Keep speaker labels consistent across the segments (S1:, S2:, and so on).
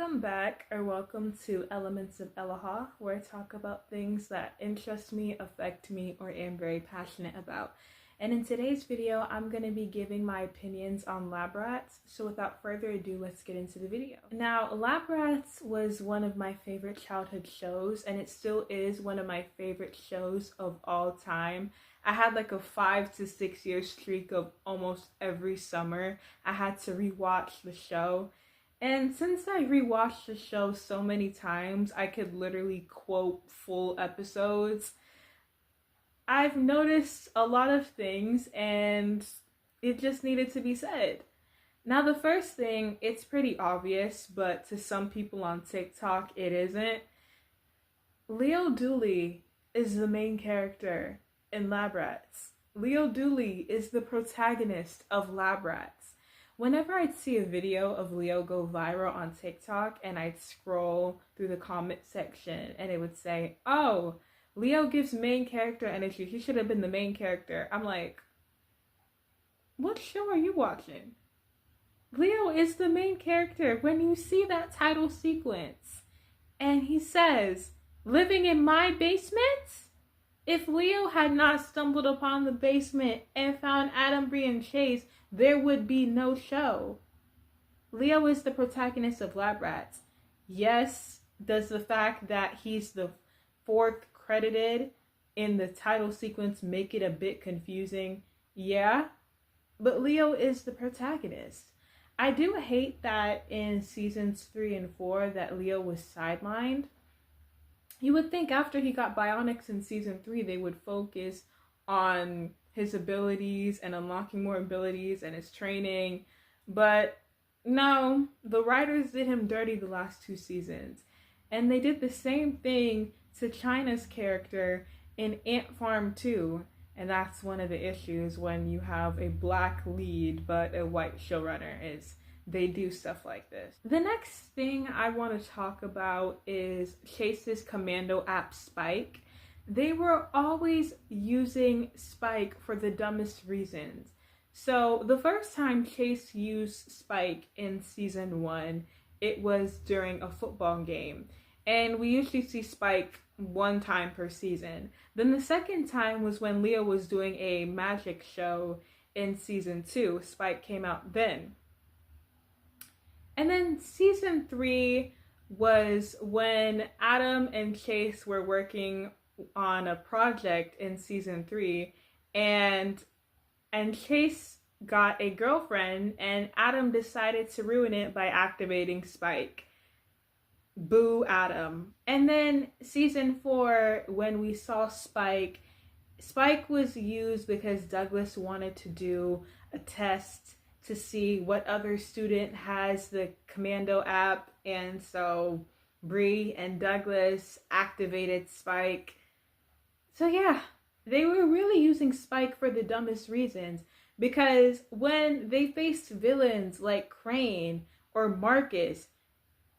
S1: Welcome back, or welcome to Elements of Elaha, where I talk about things that interest me, affect me, or am very passionate about. And in today's video, I'm going to be giving my opinions on Lab Rats. So without further ado, let's get into the video. Now, Lab Rats was one of my favorite childhood shows, and it still is one of my favorite shows of all time. I had like a 5 to 6 year streak of almost every summer I had to rewatch the show. And since I rewatched the show so many times, I could literally quote full episodes. I've noticed a lot of things and it just needed to be said. Now, the first thing, it's pretty obvious, but to some people on TikTok, it isn't. Leo Dooley is the main character in Lab Rats. Leo Dooley is the protagonist of Lab Rats. Whenever I'd see a video of Leo go viral on TikTok and I'd scroll through the comment section and it would say, oh, Leo gives main character energy, he should have been the main character. I'm like, what show are you watching? Leo is the main character. When you see that title sequence and he says, living in my basement? If Leo had not stumbled upon the basement and found Adam, Bree, and Chase, there would be no show. Leo is the protagonist of Lab Rats. Yes, does the fact that he's the fourth credited in the title sequence make it a bit confusing? Yeah, but Leo is the protagonist. I do hate that in seasons 3 and 4 that Leo was sidelined. You would think after he got Bionics in season 3, they would focus on his abilities and unlocking more abilities and his training. But no, the writers did him dirty the last 2 seasons. And they did the same thing to China's character in Ant Farm 2. And that's one of the issues when you have a black lead but a white showrunner, is they do stuff like this. The next thing I want to talk about is Chase's commando app Spike. They were always using Spike for the dumbest reasons. So the first time Chase used Spike in season 1, it was during a football game. And we usually see Spike one time per season. Then the second time was when Leo was doing a magic show in season 2. Spike came out then. And then season 3 was when Adam and Chase were working on a project in season 3, and Chase got a girlfriend and Adam decided to ruin it by activating Spike. Boo Adam. And then season 4, when we saw Spike was used because Douglas wanted to do a test to see what other student has the commando app, and so Bree and Douglas activated Spike. So yeah, they were really using Spike for the dumbest reasons, because when they faced villains like Crane or Marcus,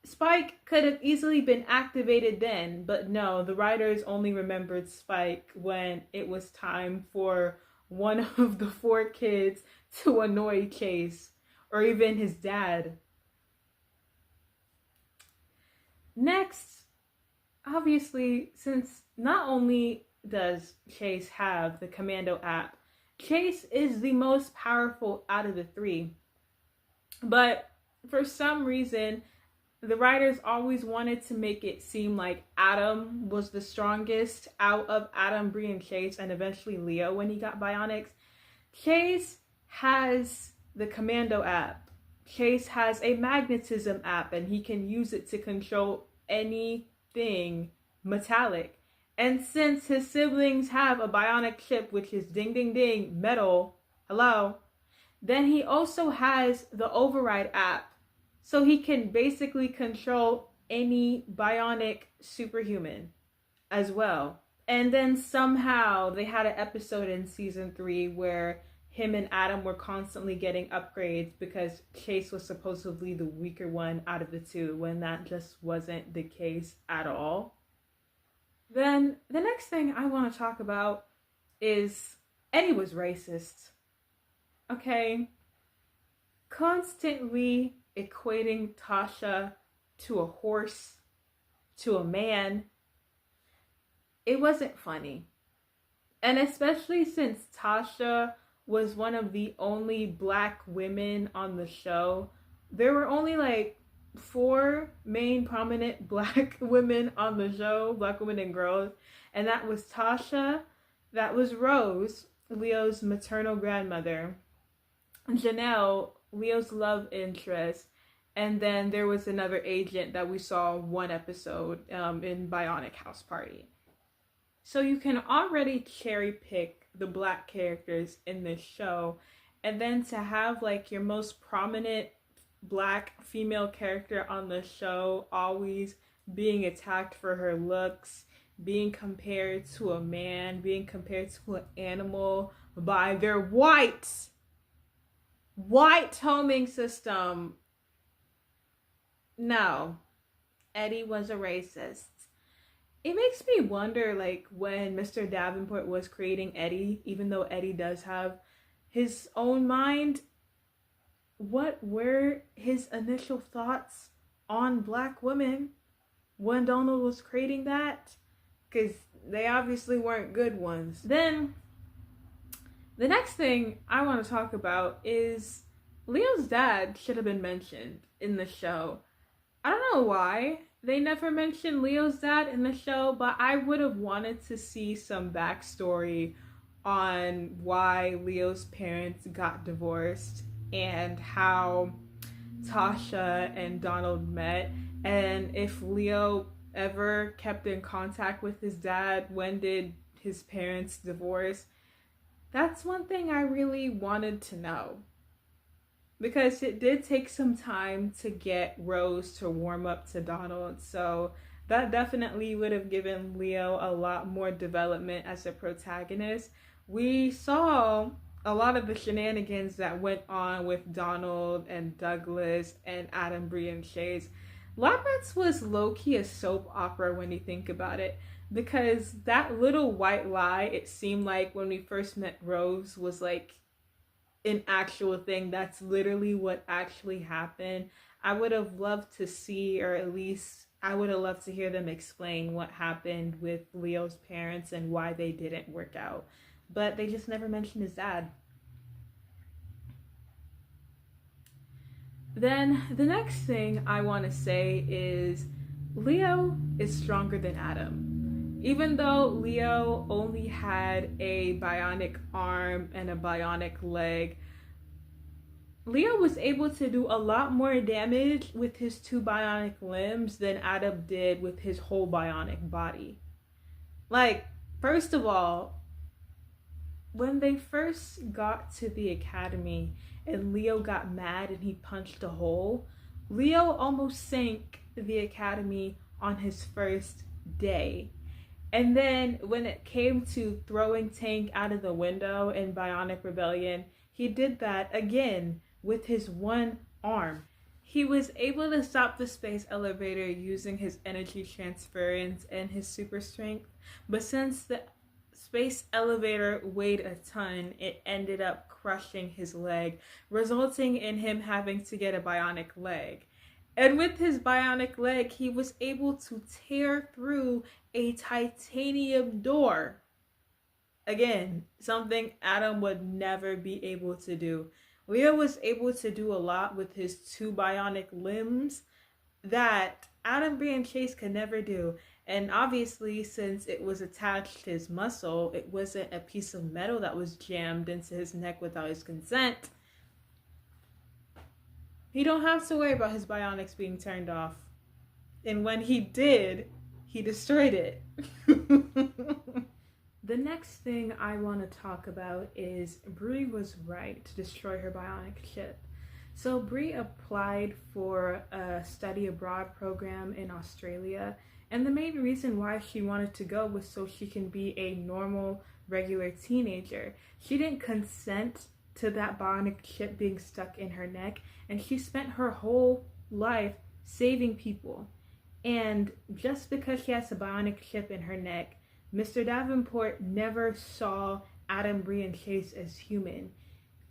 S1: Spike could have easily been activated then, but no, the writers only remembered Spike when it was time for one of the 4 kids to annoy Chase, or even his dad. Next, obviously, since not only does Chase have the commando app, Chase is the most powerful out of the 3. But for some reason, the writers always wanted to make it seem like Adam was the strongest out of Adam, Bree, and Chase, and eventually Leo when he got Bionics. Chase has the commando app. Chase has a magnetism app, and he can use it to control anything metallic. And since his siblings have a bionic chip, which is ding ding ding, metal, hello, then he also has the override app. So he can basically control any bionic superhuman as well. And then somehow they had an episode in season 3 where him and Adam were constantly getting upgrades because Chase was supposedly the weaker one out of the 2, when that just wasn't the case at all. Then the next thing I want to talk about is Eddie was racist. Okay? Constantly equating Tasha to a horse to a man. It wasn't funny. And especially since Tasha was one of the only black women on the show, there were only like 4 main prominent black women on the show, black women and girls, and that was Tasha, that was Rose, Leo's maternal grandmother, Janelle, Leo's love interest, and then there was another agent that we saw one episode in Bionic House Party. So you can already cherry pick the black characters in this show, and then to have like your most prominent black female character on the show always being attacked for her looks, being compared to a man, being compared to an animal by their white homing system. No, Eddie was a racist. It makes me wonder, like, when Mr. Davenport was creating Eddie, even though Eddie does have his own mind, what were his initial thoughts on black women when Donald was creating that? Because they obviously weren't good ones. Then, the next thing I want to talk about is Leo's dad should have been mentioned in the show. I don't know why they never mentioned Leo's dad in the show, but I would have wanted to see some backstory on why Leo's parents got divorced and how Tasha and Donald met, and if Leo ever kept in contact with his dad. When did his parents divorce? That's one thing I really wanted to know, because it did take some time to get Rose to warm up to Donald, so that definitely would have given Leo a lot more development as a protagonist. We saw a lot of the shenanigans that went on with Donald and Douglas and Adam, Bree, and Chase. Lab Rats was low-key a soap opera when you think about it, because that little white lie, it seemed like when we first met Rose, was like an actual thing. That's literally what actually happened. I would have loved to see, or at least I would have loved to hear them explain what happened with Leo's parents and why they didn't work out. But they just never mentioned his dad. Then the next thing I want to say is Leo is stronger than Adam. Even though Leo only had a bionic arm and a bionic leg, Leo was able to do a lot more damage with his 2 bionic limbs than Adam did with his whole bionic body. Like, first of all, when they first got to the academy and Leo got mad and he punched a hole, Leo almost sank the academy on his first day. And then when it came to throwing Tank out of the window in Bionic Rebellion, he did that again with his 1 arm. He was able to stop the space elevator using his energy transference and his super strength, but since the space elevator weighed a ton, it ended up crushing his leg, resulting in him having to get a bionic leg. And with his bionic leg, he was able to tear through a titanium door. Again, something Adam would never be able to do. Leo was able to do a lot with his 2 bionic limbs that Adam, Bree, and Chase could never do. And obviously, since it was attached to his muscle, it wasn't a piece of metal that was jammed into his neck without his consent. He don't have to worry about his bionics being turned off. And when he did, he destroyed it. The next thing I want to talk about is Bree was right to destroy her bionic chip. So Bree applied for a study abroad program in Australia, and the main reason why she wanted to go was so she can be a normal, regular teenager. She didn't consent to that bionic chip being stuck in her neck, and she spent her whole life saving people. And just because she has a bionic chip in her neck, Mr. Davenport never saw Adam, Bree, and Chase as human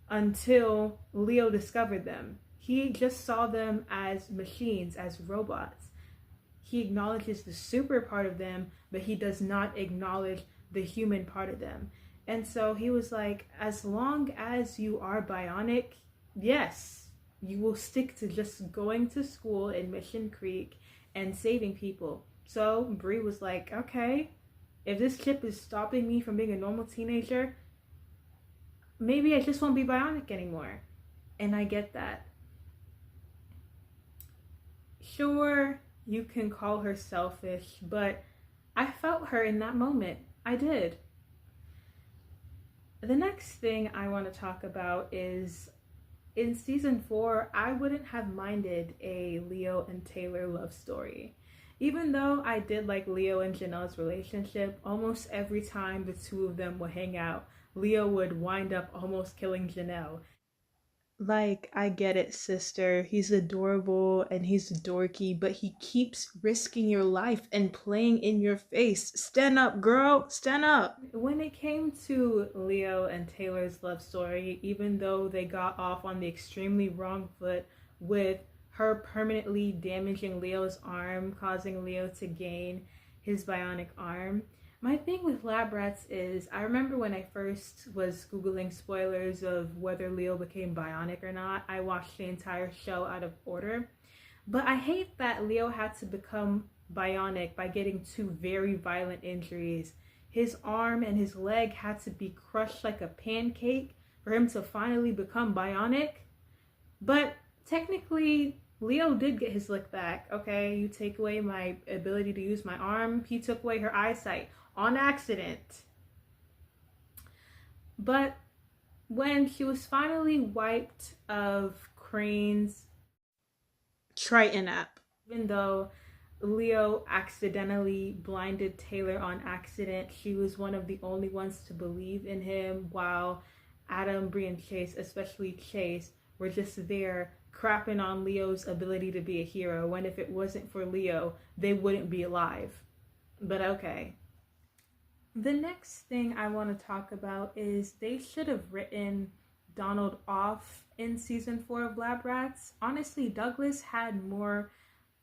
S1: until Leo discovered them. He just saw them as machines, as robots. He acknowledges the super part of them, but he does not acknowledge the human part of them. And so he was like, as long as you are bionic, yes, you will stick to just going to school in Mission Creek and saving people. So Bree was like, okay, if this chip is stopping me from being a normal teenager, maybe I just won't be bionic anymore. And I get that. Sure, you can call her selfish, but I felt her in that moment. I did. The next thing I want to talk about is in season 4, I wouldn't have minded a Leo and Taylor love story. Even though I did like Leo and Janelle's relationship, almost every time the two of them would hang out, Leo would wind up almost killing Janelle. Like, I get it, sister. He's adorable and he's dorky, but he keeps risking your life and playing in your face. Stand up, girl. Stand up. When it came to Leo and Taylor's love story, even though they got off on the extremely wrong foot with her permanently damaging Leo's arm, causing Leo to gain his bionic arm, my thing with Lab Rats is, I remember when I first was Googling spoilers of whether Leo became bionic or not, I watched the entire show out of order. But I hate that Leo had to become bionic by getting 2 very violent injuries. His arm and his leg had to be crushed like a pancake for him to finally become bionic. But technically, Leo did get his lick back, okay? You take away my ability to use my arm, he took away her eyesight. On accident. But when she was finally wiped of Crane's Triton app, even though Leo accidentally blinded Taylor on accident, she was one of the only ones to believe in him, while Adam, Bree, and Chase, especially Chase, were just there crapping on Leo's ability to be a hero, when if it wasn't for Leo, they wouldn't be alive. But okay. The next thing I want to talk about is they should have written Donald off in season 4 of Lab Rats. Honestly, Douglas had more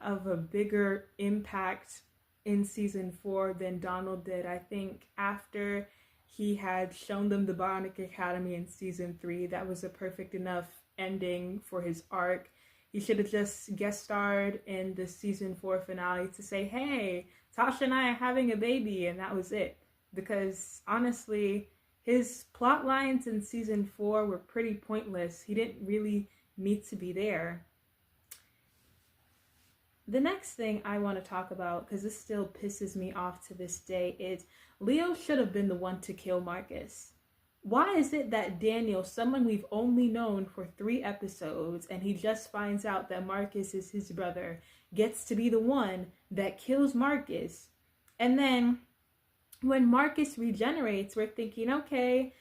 S1: of a bigger impact in season 4 than Donald did. I think after he had shown them the Bionic Academy in season 3, that was a perfect enough ending for his arc. He should have just guest starred in the season 4 finale to say, hey, Tasha and I are having a baby, and that was it. Because honestly, his plot lines in season 4 were pretty pointless. He didn't really need to be there. The next thing I want to talk about, because this still pisses me off to this day, is Leo should have been the one to kill Marcus. Why is it that Daniel, someone we've only known for 3 episodes, and he just finds out that Marcus is his brother, gets to be the one that kills Marcus? And then when Marcus regenerates, we're thinking, okay,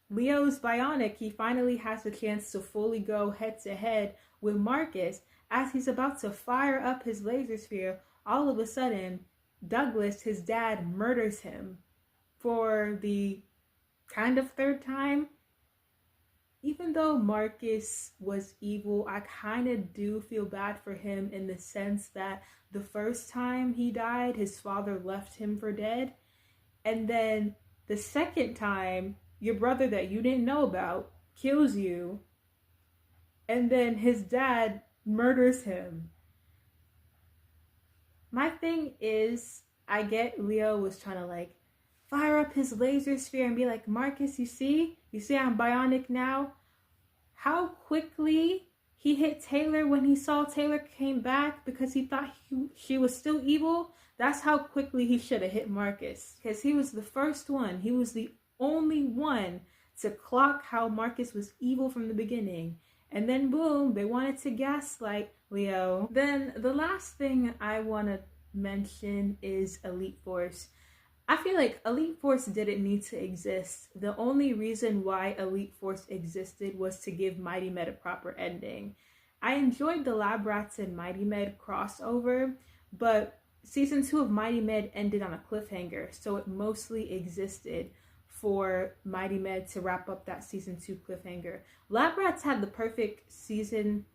S1: Leo's bionic. He finally has a chance to fully go head to head with Marcus. As he's about to fire up his laser sphere, all of a sudden, Douglas, his dad, murders him for the kind of 3rd time. Even though Marcus was evil, I kind of do feel bad for him in the sense that the first time he died, his father left him for dead. And then the second time, your brother that you didn't know about kills you. And then his dad murders him. My thing is, I get Leo was trying to like fire up his laser sphere and be like, Marcus, you see I'm bionic now. How quickly he hit Taylor when he saw Taylor came back because he thought she was still evil. That's how quickly he should have hit Marcus, because he was the first one. He was the only one to clock how Marcus was evil from the beginning. And then boom, they wanted to gaslight Leo. Then the last thing I want to mention is Elite Force. I feel like Elite Force didn't need to exist. The only reason why Elite Force existed was to give Mighty Med a proper ending. I enjoyed the Lab Rats and Mighty Med crossover, but season 2 of Mighty Med ended on a cliffhanger, so it mostly existed for Mighty Med to wrap up that season 2 cliffhanger. Lab Rats had the perfect season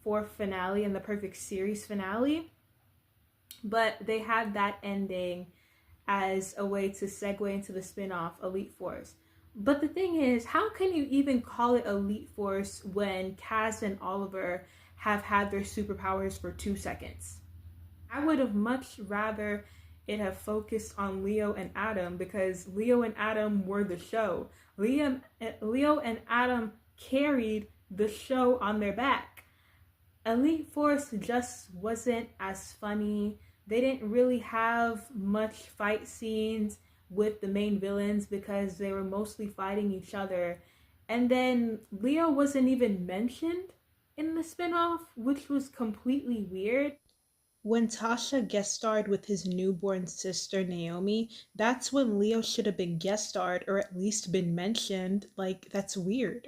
S1: fourth finale and the perfect series finale, but they had that ending as a way to segue into the spin-off Elite Force. But the thing is, how can you even call it Elite Force when Kaz and Oliver have had their superpowers for 2 seconds? I would have much rather it have focused on Leo and Adam, because Leo and Adam were the show. Leo and Adam carried the show on their back. Elite Force just wasn't as funny. They didn't really have much fight scenes with the main villains because they were mostly fighting each other. And then Leo wasn't even mentioned in the spinoff, which was completely weird. When Tasha guest starred with his newborn sister Naomi, that's when Leo should have been guest starred or at least been mentioned. Like, that's weird.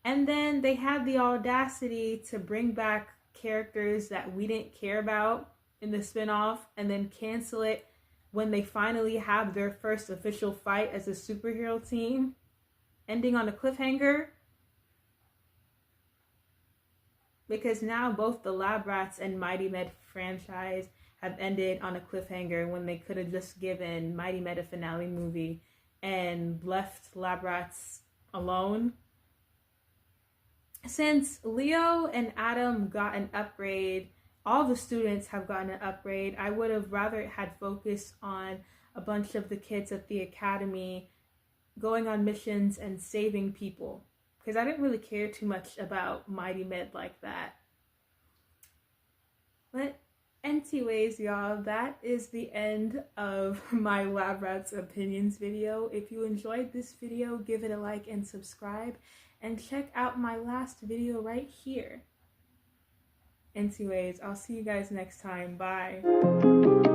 S1: And then they had the audacity to bring back characters that we didn't care about in the spinoff and then cancel it when they finally have their first official fight as a superhero team, ending on a cliffhanger. Because now both the Lab Rats and Mighty Med franchise have ended on a cliffhanger when they could have just given Mighty Med a finale movie and left Lab Rats alone. Since Leo and Adam got an upgrade, all the students have gotten an upgrade, I would have rather had focused on a bunch of the kids at the academy going on missions and saving people, because I didn't really care too much about Mighty Med like that. But anyways, y'all, that is the end of my Lab Rats opinions video. If you enjoyed this video, give it a like and subscribe, and check out my last video right here. Anyways, I'll see you guys next time. Bye.